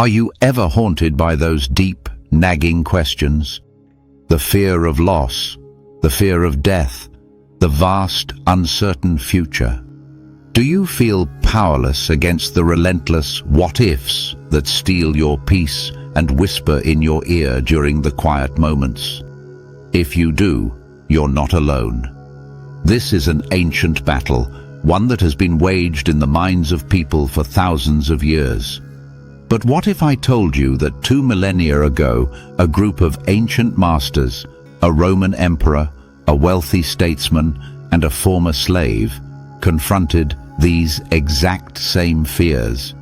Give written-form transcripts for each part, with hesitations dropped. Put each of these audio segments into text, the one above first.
Are you ever haunted by those deep, nagging questions? The fear of loss, the fear of death, the vast, uncertain future. Do you feel powerless against the relentless what-ifs that steal your peace and whisper in your ear during the quiet moments? If you do, you're not alone. This is an ancient battle, one that has been waged in the minds of people for thousands of years. But what if I told you that 2 millennia ago, a group of ancient masters, a Roman emperor, a wealthy statesman, and a former slave, confronted these exact same fears?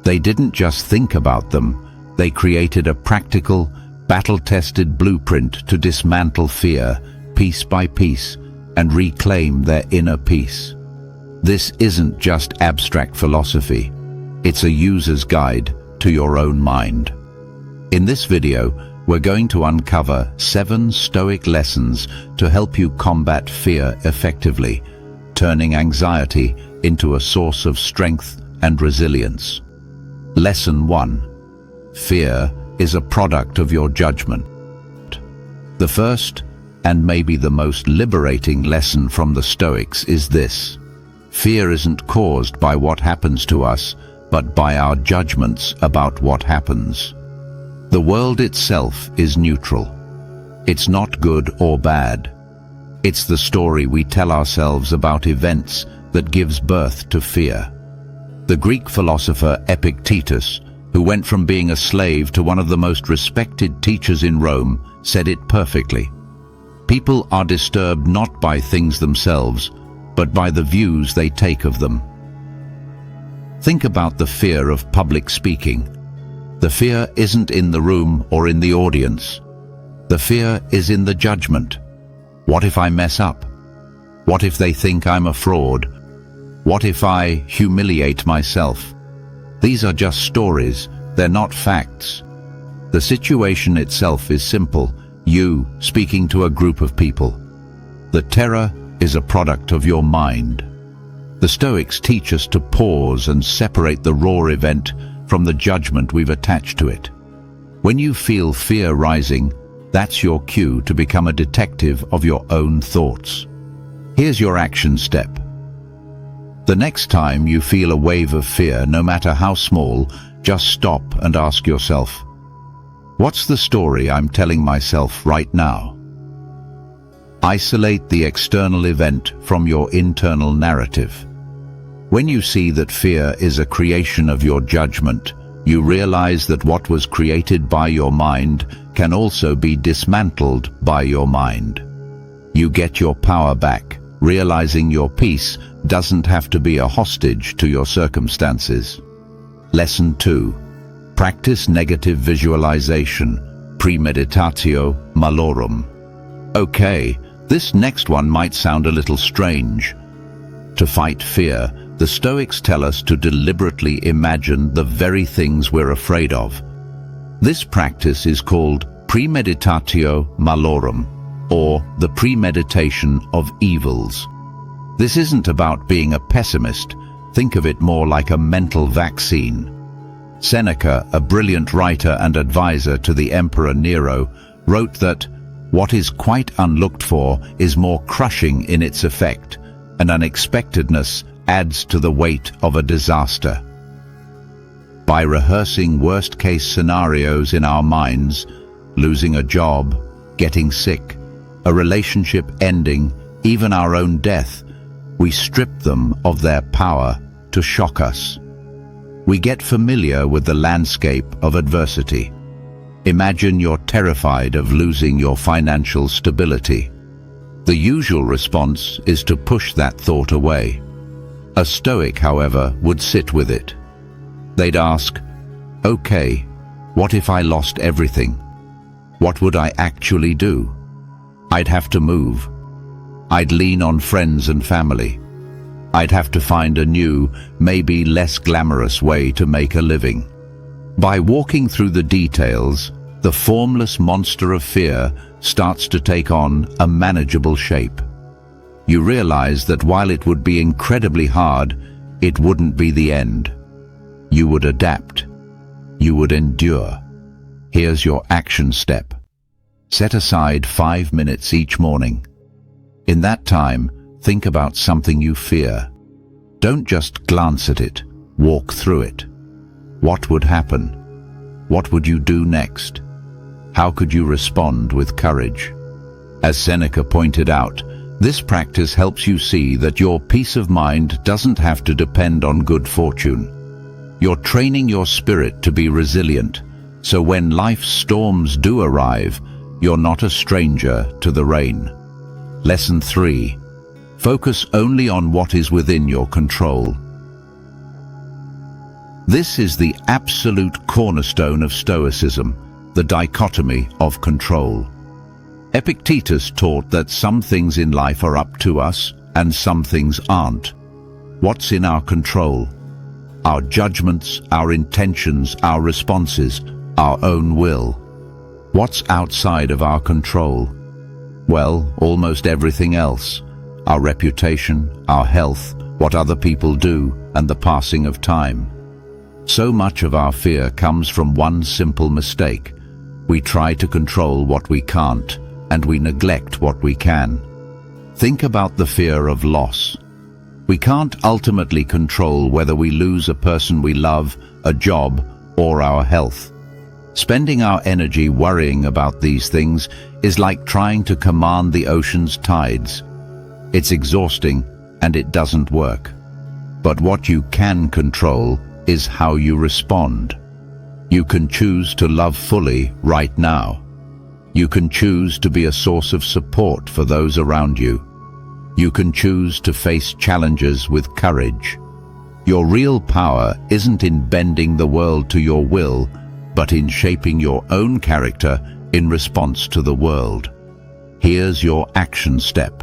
They didn't just think about them, they created a practical, battle-tested blueprint to dismantle fear, piece by piece, and reclaim their inner peace. This isn't just abstract philosophy, it's a user's guide to your own mind. In this video, we're going to uncover 7 Stoic lessons to help you combat fear effectively, turning anxiety into a source of strength and resilience. Lesson 1. Fear is a product of your judgment. The first, and maybe the most liberating lesson from the Stoics is this: fear isn't caused by what happens to us, but by our judgments about what happens. The world itself is neutral. It's not good or bad. It's the story we tell ourselves about events that gives birth to fear. The Greek philosopher Epictetus, who went from being a slave to one of the most respected teachers in Rome, said it perfectly. People are disturbed not by things themselves, but by the views they take of them. Think about the fear of public speaking. The fear isn't in the room or in the audience. The fear is in the judgment. What if I mess up? What if they think I'm a fraud? What if I humiliate myself? These are just stories, they're not facts. The situation itself is simple, you speaking to a group of people. The terror is a product of your mind. The Stoics teach us to pause and separate the raw event from the judgment we've attached to it. When you feel fear rising, that's your cue to become a detective of your own thoughts. Here's your action step. The next time you feel a wave of fear, no matter how small, just stop and ask yourself, what's the story I'm telling myself right now? Isolate the external event from your internal narrative. When you see that fear is a creation of your judgment, you realize that what was created by your mind can also be dismantled by your mind. You get your power back, realizing your peace doesn't have to be a hostage to your circumstances. Lesson 2. Practice negative visualization, premeditatio malorum. Okay, this next one might sound a little strange. To fight fear, the Stoics tell us to deliberately imagine the very things we're afraid of. This practice is called premeditatio malorum, or the premeditation of evils. This isn't about being a pessimist. Think of it more like a mental vaccine. Seneca, a brilliant writer and advisor to the Emperor Nero, wrote that what is quite unlooked for is more crushing in its effect, and unexpectedness adds to the weight of a disaster. By rehearsing worst-case scenarios in our minds, losing a job, getting sick, a relationship ending, even our own death, we strip them of their power to shock us. We get familiar with the landscape of adversity. Imagine you're terrified of losing your financial stability. The usual response is to push that thought away. A Stoic, however, would sit with it. They'd ask, okay, what if I lost everything? What would I actually do? I'd have to move. I'd lean on friends and family. I'd have to find a new, maybe less glamorous way to make a living. By walking through the details, the formless monster of fear starts to take on a manageable shape. You realize that while it would be incredibly hard, it wouldn't be the end. You would adapt. you would endure. Here's your action step. Set aside 5 minutes each morning. In that time, think about something you fear. Don't just glance at it, walk through it. What would happen? What would you do next? How could you respond with courage? As Seneca pointed out, this practice helps you see that your peace of mind doesn't have to depend on good fortune. You're training your spirit to be resilient, so when life's storms do arrive, you're not a stranger to the rain. Lesson 3. Focus only on what is within your control. This is the absolute cornerstone of Stoicism, the dichotomy of control. Epictetus taught that some things in life are up to us and some things aren't. What's in our control? Our judgments, our intentions, our responses, our own will. What's outside of our control? Well, almost everything else. Our reputation, our health, what other people do, and the passing of time. So much of our fear comes from one simple mistake. We try to control what we can't, and we neglect what we can. Think about the fear of loss. We can't ultimately control whether we lose a person we love, a job, or our health. Spending our energy worrying about these things is like trying to command the ocean's tides. It's exhausting and it doesn't work. But what you can control is how you respond. You can choose to love fully right now. You can choose to be a source of support for those around you. You can choose to face challenges with courage. Your real power isn't in bending the world to your will, but in shaping your own character in response to the world. Here's your action step.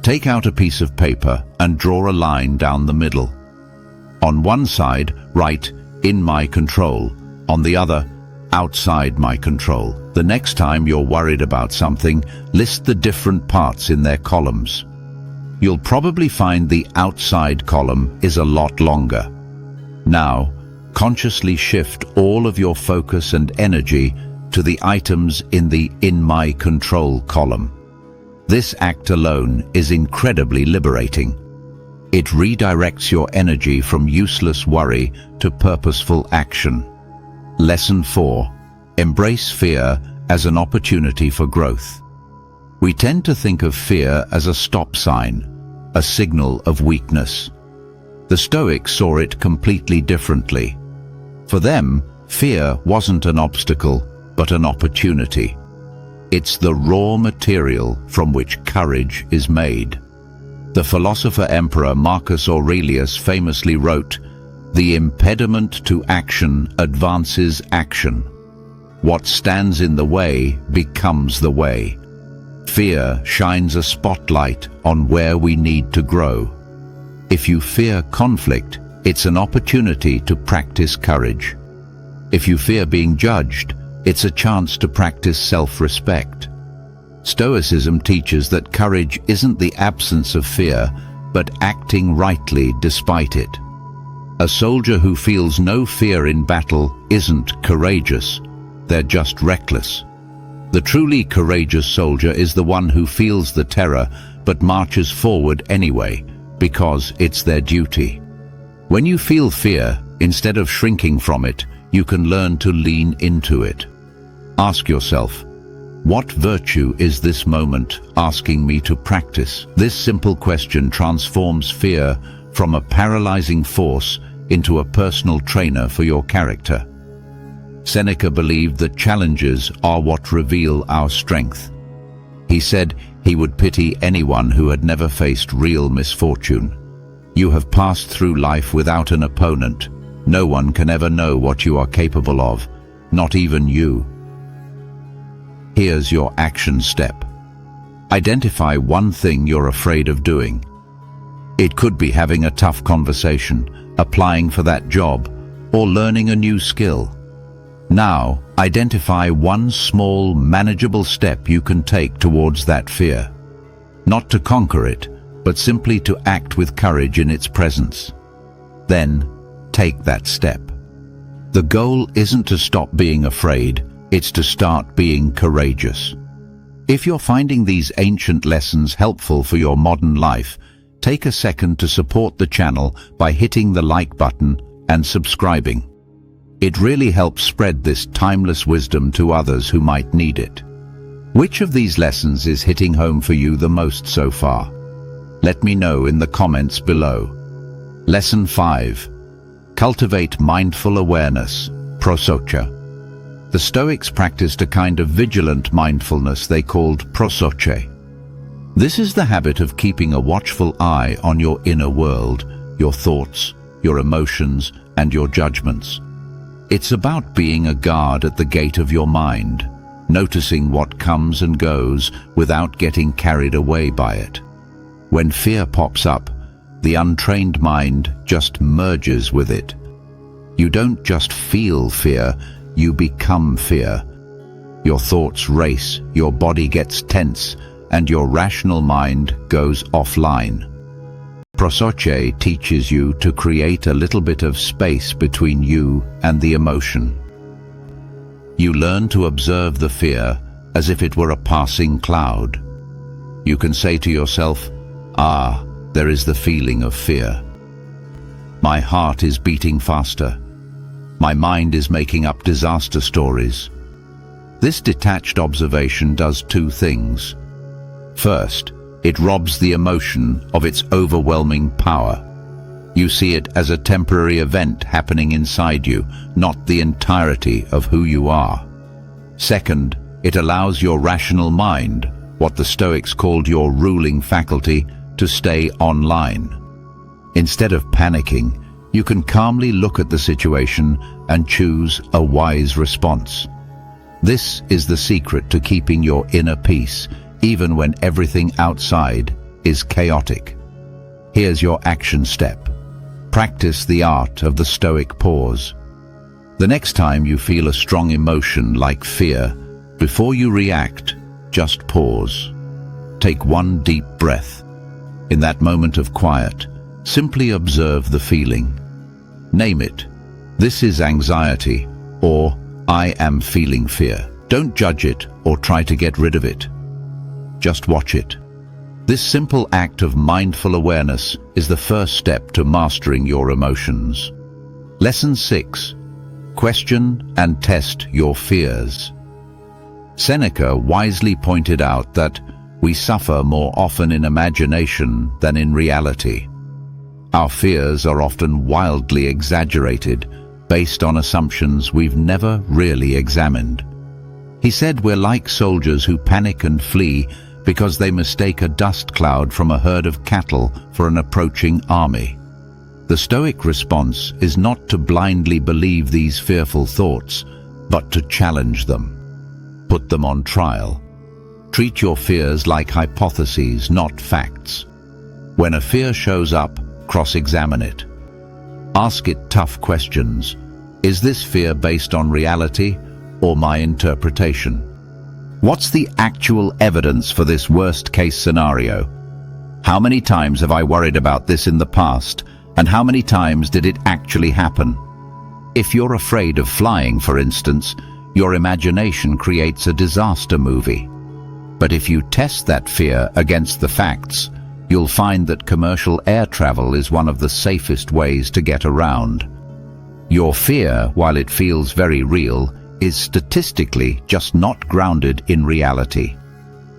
Take out a piece of paper and draw a line down the middle. On one side, write, "In my control." On the other, "Outside my control." The next time you're worried about something, list the different parts in their columns. You'll probably find the outside column is a lot longer. Now, consciously shift all of your focus and energy to the items in the "In my control" column. This act alone is incredibly liberating. It redirects your energy from useless worry to purposeful action. Lesson 4. Embrace fear as an opportunity for growth. We tend to think of fear as a stop sign, a signal of weakness. The Stoics saw it completely differently. For them, fear wasn't an obstacle, but an opportunity. It's the raw material from which courage is made. The philosopher-emperor Marcus Aurelius famously wrote, "The impediment to action advances action. What stands in the way becomes the way." Fear shines a spotlight on where we need to grow. If you fear conflict, it's an opportunity to practice courage. If you fear being judged, it's a chance to practice self-respect. Stoicism teaches that courage isn't the absence of fear, but acting rightly despite it. A soldier who feels no fear in battle isn't courageous, they're just reckless. The truly courageous soldier is the one who feels the terror but marches forward anyway, because it's their duty. When you feel fear, instead of shrinking from it, you can learn to lean into it. Ask yourself, what virtue is this moment asking me to practice? This simple question transforms fear from a paralyzing force into a personal trainer for your character. Seneca believed that challenges are what reveal our strength. He said he would pity anyone who had never faced real misfortune. You have passed through life without an opponent. No one can ever know what you are capable of, not even you. Here's your action step. Identify one thing you're afraid of doing. It could be having a tough conversation, applying for that job, or learning a new skill. Now, identify one small, manageable step you can take towards that fear. Not to conquer it, but simply to act with courage in its presence. Then, take that step. The goal isn't to stop being afraid, it's to start being courageous. If you're finding these ancient lessons helpful for your modern life, take a second to support the channel by hitting the like button and subscribing. It really helps spread this timeless wisdom to others who might need it. Which of these lessons is hitting home for you the most so far? Let me know in the comments below. Lesson 5. Cultivate mindful awareness, prosocia. The Stoics practiced a kind of vigilant mindfulness they called prosoce. This is the habit of keeping a watchful eye on your inner world, your thoughts, your emotions, and your judgments. It's about being a guard at the gate of your mind, noticing what comes and goes without getting carried away by it. When fear pops up, the untrained mind just merges with it. You don't just feel fear, you become fear. Your thoughts race, your body gets tense, and your rational mind goes offline. Prosoce teaches you to create a little bit of space between you and the emotion. You learn to observe the fear as if it were a passing cloud. You can say to yourself, "Ah, there is the feeling of fear. My heart is beating faster. My mind is making up disaster stories." This detached observation does two things. First, it robs the emotion of its overwhelming power. You see it as a temporary event happening inside you, not the entirety of who you are. Second, it allows your rational mind, what the Stoics called your ruling faculty, to stay online. Instead of panicking, you can calmly look at the situation and choose a wise response. This is the secret to keeping your inner peace, even when everything outside is chaotic. Here's your action step. Practice the art of the Stoic pause. The next time you feel a strong emotion like fear, before you react, just pause. Take one deep breath. In that moment of quiet, simply observe the feeling. Name it. This is anxiety, or I am feeling fear. Don't judge it or try to get rid of it. Just watch it. This simple act of mindful awareness is the first step to mastering your emotions. Lesson 6. Question and test your fears. Seneca wisely pointed out that we suffer more often in imagination than in reality. Our fears are often wildly exaggerated, based on assumptions we've never really examined. He said we're like soldiers who panic and flee because they mistake a dust cloud from a herd of cattle for an approaching army. The Stoic response is not to blindly believe these fearful thoughts, but to challenge them. Put them on trial. Treat your fears like hypotheses, not facts. When a fear shows up, cross-examine it. Ask it tough questions. Is this fear based on reality or my interpretation? What's the actual evidence for this worst-case scenario? How many times have I worried about this in the past, and how many times did it actually happen? If you're afraid of flying, for instance, your imagination creates a disaster movie. But if you test that fear against the facts, you'll find that commercial air travel is one of the safest ways to get around. Your fear, while it feels very real, is statistically just not grounded in reality.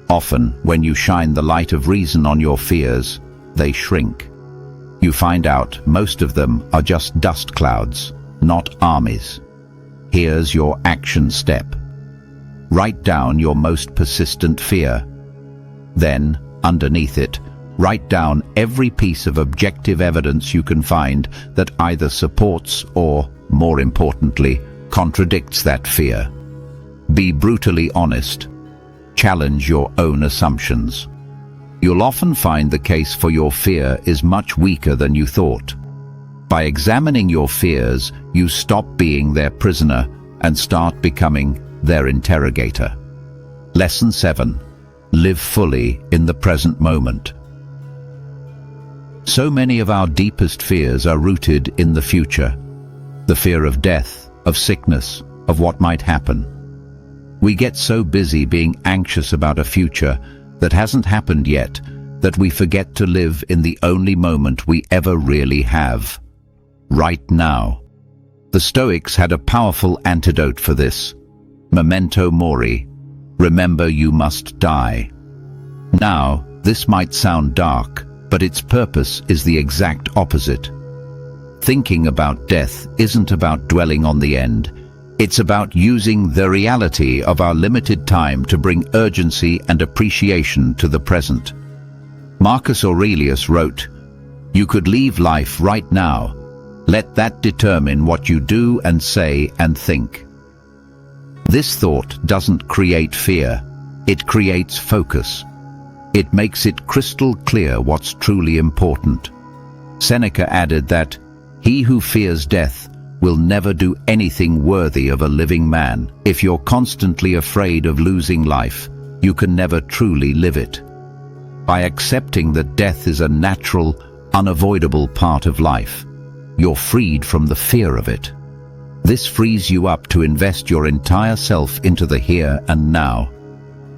Often, when you shine the light of reason on your fears, they shrink. You find out most of them are just dust clouds, not armies. Here's your action step. Write down your most persistent fear. Then, underneath it, write down every piece of objective evidence you can find that either supports or, more importantly, contradicts that fear. Be brutally honest. Challenge your own assumptions. You'll often find the case for your fear is much weaker than you thought. By examining your fears, you stop being their prisoner and start becoming their interrogator. Lesson 7. Live fully in the present moment. So many of our deepest fears are rooted in the future. The fear of death, of sickness, of what might happen. We get so busy being anxious about a future that hasn't happened yet that we forget to live in the only moment we ever really have, right now. The Stoics had a powerful antidote for this. Memento mori, remember you must die. Now, this might sound dark, but its purpose is the exact opposite. Thinking about death isn't about dwelling on the end. It's about using the reality of our limited time to bring urgency and appreciation to the present. Marcus Aurelius wrote, "You could leave life right now. Let that determine what you do and say and think." This thought doesn't create fear, it creates focus. It makes it crystal clear what's truly important. Seneca added that, "He who fears death will never do anything worthy of a living man." If you're constantly afraid of losing life, you can never truly live it. By accepting that death is a natural, unavoidable part of life, you're freed from the fear of it. This frees you up to invest your entire self into the here and now.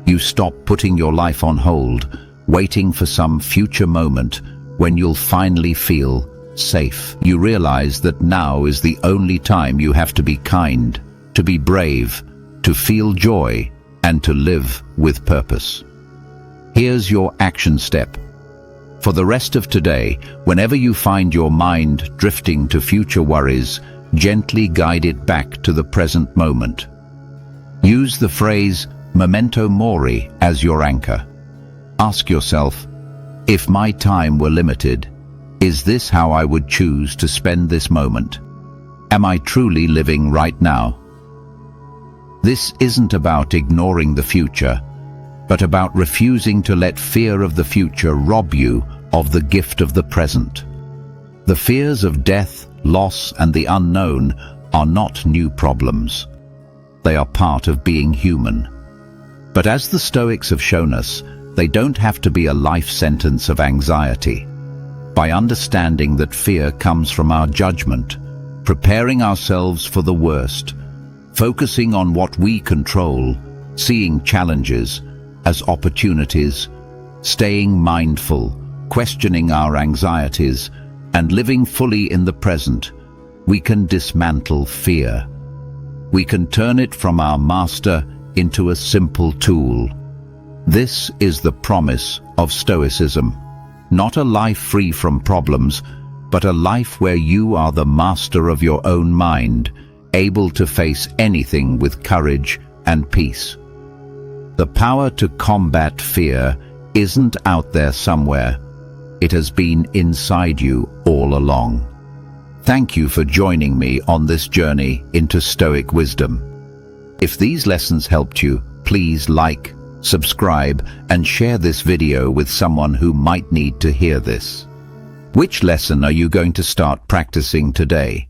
You stop putting your life on hold, waiting for some future moment when you'll finally feel safe. You realize that now is the only time you have to be kind, to be brave, to feel joy, and to live with purpose. Here's your action step. For the rest of today, whenever you find your mind drifting to future worries, gently guide it back to the present moment. Use the phrase memento mori as your anchor. Ask yourself, if my time were limited, is this how I would choose to spend this moment? Am I truly living right now? This isn't about ignoring the future, but about refusing to let fear of the future rob you of the gift of the present. The fears of death, loss, and the unknown are not new problems. They are part of being human. But as the Stoics have shown us, they don't have to be a life sentence of anxiety. By understanding that fear comes from our judgment, preparing ourselves for the worst, focusing on what we control, seeing challenges as opportunities, staying mindful, questioning our anxieties, and living fully in the present, we can dismantle fear. We can turn it from our master into a simple tool. This is the promise of Stoicism. Not a life free from problems, but a life where you are the master of your own mind, able to face anything with courage and peace. The power to combat fear isn't out there somewhere. It has been inside you all along. Thank you for joining me on this journey into Stoic wisdom. If these lessons helped you, please like, subscribe, and share this video with someone who might need to hear this. Which lesson are you going to start practicing today?